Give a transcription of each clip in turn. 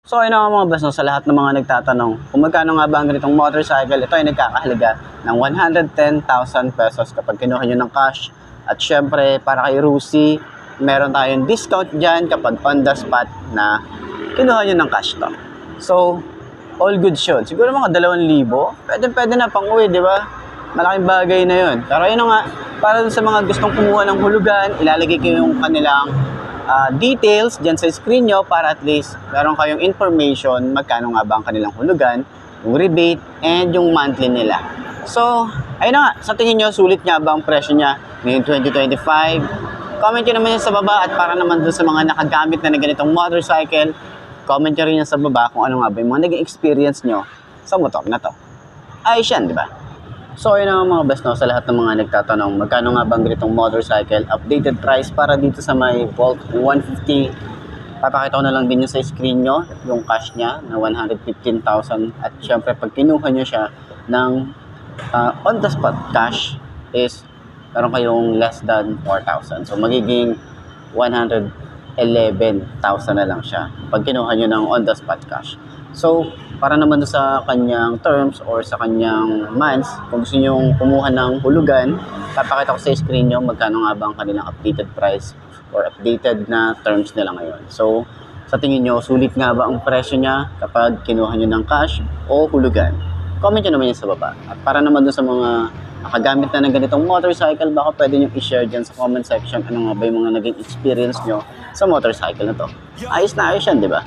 So ayun nga mga boss, no, sa lahat ng mga nagtatanong kung magkano nga ba ang ganitong motorcycle, ito ay nagkakahalaga ng 110,000 pesos kapag kinuha nyo ng cash. At syempre para kay Rusi, meron tayong discount dyan kapag on the spot na kinuha nyo ng cash to. So all good yun. Siguro mga 2,000, pwede na pang uwi, di ba? Malaking bagay na yun. Pero yun nga, para dun sa mga gustong kumuha ng hulugan, ilalagay ko yung kanilang details dyan sa screen nyo para at least meron kayong information magkano nga ba ang kanilang hulugan, yung rebate, and yung monthly nila. So, ayun na nga, sa tingin nyo, sulit nga ba ang presyo niya ngayong 2025? Comment nyo naman yan sa baba, at para naman dun sa mga nakagamit na ganitong motorcycle, comment nyo rin yan sa baba kung ano nga ba yung mga naging experience nyo sa motor na to. Ayos yan, di ba? So ayun na mga best, no, sa lahat ng mga nagtatanong magkano nga bang ganitong motorcycle, updated price para dito sa may Volt 150. Papakita ko na lang din yun sa screen nyo, yung cash niya na 115,000. At syempre pag kinuha nyo siya ng on the spot cash is meron kayong less than 4,000. So magiging 111,000 na lang siya pag kinuha nyo ng on the spot cash. So para naman sa kanyang terms or sa kanyang months, kung gusto nyo kumuha ng hulugan, papakita ko sa screen nyo magkano nga ba ang kanilang updated price or updated na terms nila ngayon. So, sa tingin nyo, sulit nga ba ang presyo niya kapag kinuha nyo ng cash o hulugan? Comment nyo naman yan sa baba. At para naman dun sa mga nakagamit na ng ganitong motorcycle, baka pwede nyo i-share dyan sa comment section ano nga ba yung mga naging experience nyo sa motorcycle na to. Ayos na ayos yan, di ba?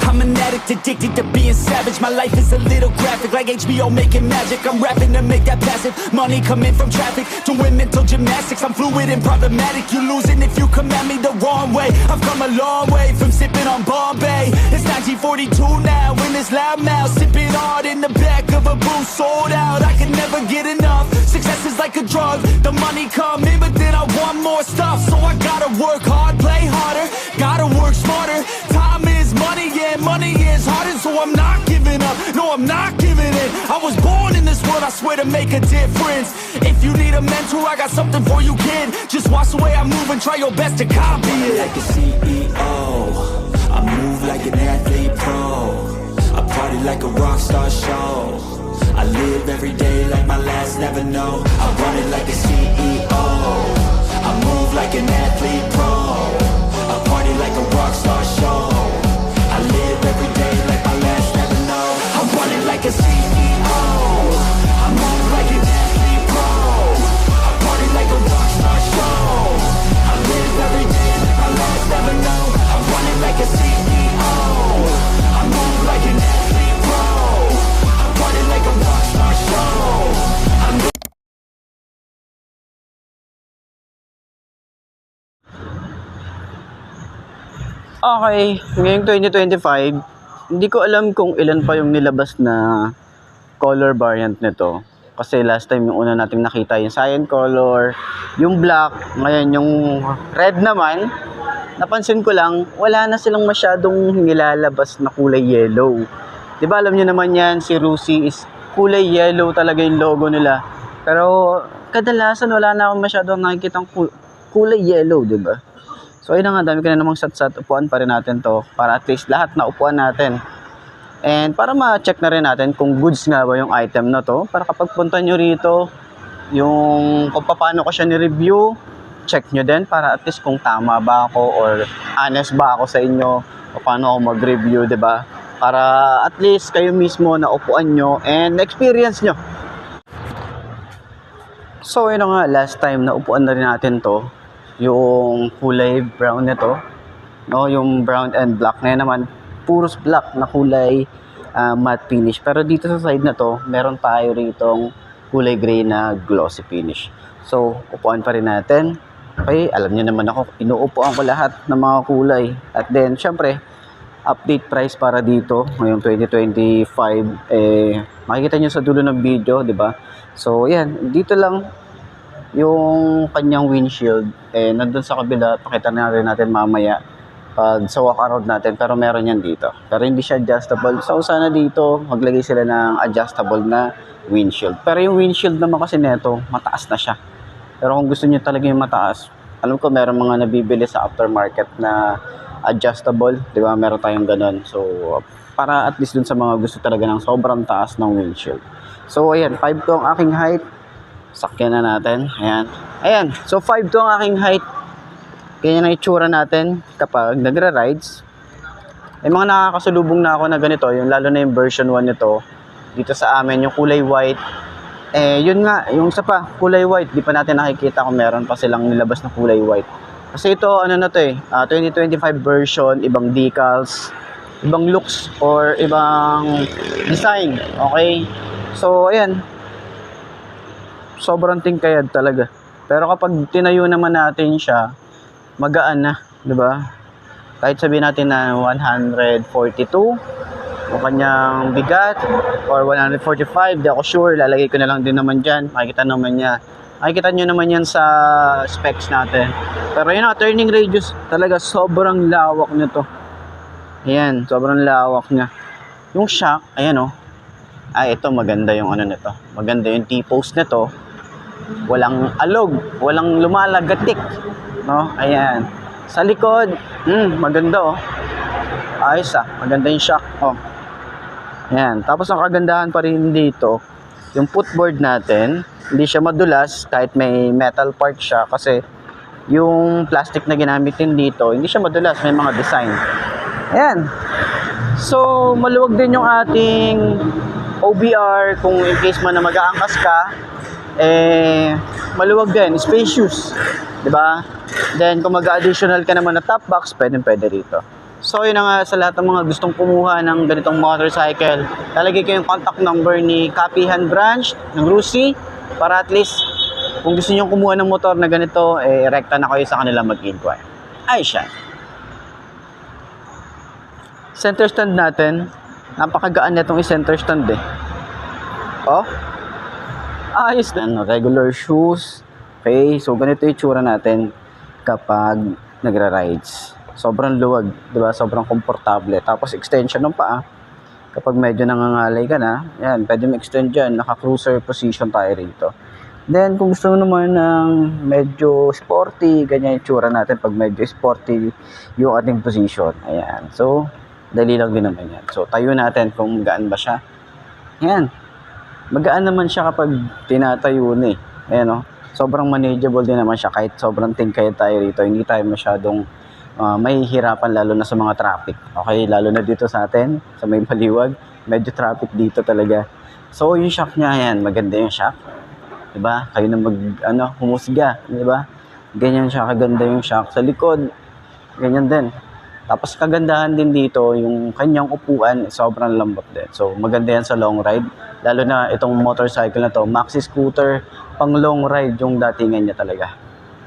I'm an addict, addicted to being savage. My life is a little graphic, like HBO making magic. I'm rapping to make that passive money coming from traffic. Doing mental gymnastics, I'm fluid and problematic. You losing if you come at me the wrong way. I've come a long way from sipping on Bombay. It's 1942 now, in this loud mouth, sipping hard in the back of a booth, sold out. I can never get enough. Success is like a drug. The money come in, but then I want more stuff. So I gotta work hard, play harder, gotta work smarter. Time is money, yeah, money is harder, so I'm not giving up. No, I'm not giving in. I was born in this world, I swear, to make a difference. If you need a mentor, I got something for you, kid. Just watch the way I move and try your best to copy it. Like a CEO, I move like an athlete pro. I party like a rock star show. I live every day like my last, never know. I run it like a CEO. I move like an athlete pro. I party like a rock star show. I live every day like my last, never know. I run it like a CEO. I move like an athlete pro. I party like a rock star show. I live every day like my last, never know. I run it like a CEO. I move like an athlete pro. I party like a rock star show. Okay, ngayong 2025, hindi ko alam kung ilan pa yung nilabas na color variant nito. Kasi last time yung una nating nakita yung cyan color, yung black, ngayon yung red naman. Napansin ko lang, wala na silang masyadong nilalabas na kulay yellow. Diba alam nyo naman yan, si Rusi is kulay yellow talaga yung logo nila. Pero kadalasan wala na akong masyadong nakikitang kulay yellow, diba? So ayun na nga, dami ka na namang sat-sat, upuan pa rin natin to para at least lahat na upuan natin. And para ma-check na rin natin kung goods nga ba yung item na to, para kapag punta nyo rito, yung kung paano ko siya ni-review, check nyo din para at least kung tama ba ako or honest ba ako sa inyo o paano ako mag-review, diba? Para at least kayo mismo na upuan nyo and experience nyo. So ayun na nga, last time na upuan na rin natin to, yung kulay brown nito, no, yung brown and black. Ngayon naman puros black na kulay matte finish, pero dito sa side na to meron tayo ritong kulay gray na glossy finish. So upuan pa rin natin. Okay, alam niyo naman ako, inuupuan ko lahat ng mga kulay. At then syempre update price para dito ngayong 2025, makikita niyo sa dulo ng video, di ba? So yan, dito lang yung kanyang windshield, nandun sa kabila, pakita na rin natin mamaya pag sa walk around natin, pero meron yan dito, pero hindi siya adjustable. So sana dito maglagay sila ng adjustable na windshield, pero yung windshield naman kasi neto mataas na siya. Pero kung gusto niyo talaga yung mataas, alam ko meron mga nabibili sa aftermarket na adjustable, di ba? Meron tayong ganun. So, para at least dun sa mga gusto talaga ng sobrang taas ng windshield. So, ayan, 5'2" ang aking height. Sakyan na natin. Ayan. Ayan. So, 5'2" ang aking height. Ganyan ang itsura natin kapag nagra-rides. May mga nakakasalubong na ako na ganito, yung lalo na yung version 1 nito, dito sa amin, yung kulay white. Yun nga, yung isa pa, kulay white, di pa natin nakikita kung meron pa silang nilabas na kulay white. Kasi ito, ano na to 2025 version, ibang decals, ibang looks, or ibang design, okay? So, ayan, sobrang tingkayad talaga. Pero kapag tinayo naman natin siya, magaan na, di ba? Kahit sabihin natin na 142 yung kanyang bigat or 145, di ako sure, lalagay ko na lang din naman dyan, makikita naman niya. Makikita nyo naman yan sa specs natin. Pero yun na, turning radius talaga sobrang lawak nito. Ayan, sobrang lawak niya. Yung shock, ayan ito maganda yung ano nito, maganda yung T-post nito, walang alog, walang lumalagatik, no? Ayan. Sa likod, maganda ayos maganda yung shock, ayan. Tapos ang kagandahan pa rin dito, yung footboard natin, hindi siya madulas kahit may metal part siya, kasi yung plastic na ginamit din dito, hindi siya madulas, may mga design. Ayan. So, maluwag din yung ating OBR kung in case man na mag-aangkas ka, maluwag din, spacious, di ba? Then kung mag-additional ka naman na top box, pwede rito. So yun na nga, sa lahat ng mga gustong kumuha ng ganitong motorcycle, lalagay ko yung contact number ni Kapihan Branch ng Rusi, para at least kung gusto niyo kumuha ng motor na ganito, rekta na kayo sa kanila mag-inquire. Ay siya. Center stand natin, napakagaan na itong i-center stand ayos na, regular shoes. Okay, so ganito yung itsura natin kapag nagra-rides. Sobrang luwag, di ba? Sobrang komportable. Tapos extension ng paa. Kapag medyo nangangalay ka na, yan, pwede mo-extend dyan. Naka-cruiser position tayo rito. Then, kung gusto mo naman ng medyo sporty, ganyan yung itsura natin pag medyo sporty yung ating position. Ayan. So, dali lang din naman yan. So, tayo natin kung gaan ba siya. Ayan. Magaan naman siya kapag tinatayo na Ayan sobrang manageable din naman siya kahit sobrang tingkayad tayo rito. Hindi tayo masyadong mahihirapan lalo na sa mga traffic. Okay, lalo na dito sa atin, sa may Baliwag, medyo traffic dito talaga. So, yung shock niya, ayan, maganda yung shock. Diba? Kayo na humusga, diba? Ganyan siya, kaganda yung shock. Sa likod, ganyan din. Tapos kagandahan din dito, yung kanyang upuan, sobrang lambot din. So, maganda yan sa long ride. Lalo na itong motorcycle na to, maxi scooter, pang long ride yung datingan niya talaga.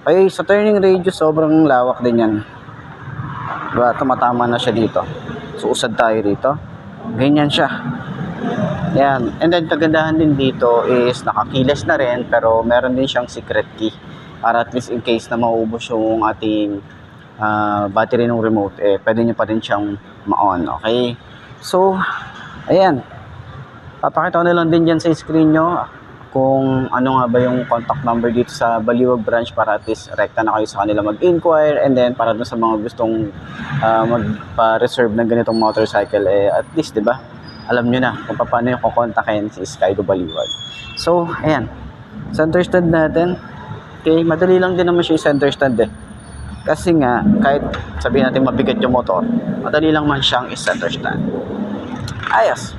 Okay, sa turning radius, sobrang lawak din yan. Diba, tumatama na siya dito. So, usad tayo rito. Ganyan siya. Yan. And then, kagandahan din dito is nakakiles na rin, pero meron din siyang secret key. Para at least in case na maubos yung ating battery ng remote, pwede nyo pa rin siyang ma-on. Okay? So, ayan. Papakita ko na lang din dyan sa screen nyo kung ano nga ba yung contact number dito sa Baliwag branch para at least rekta na kayo sa kanila mag-inquire, and then para dun sa mga gustong magpa-reserve ng ganitong motorcycle, at least, di ba? Alam nyo na kung paano yung kukontakin si Skygo Baliwag. So, ayan. Center stand natin. Okay, madali lang din naman siya yung center stand Kasi nga, kahit sabihin natin mabigat yung motor, madali lang man siyang i-center stand. Ayos.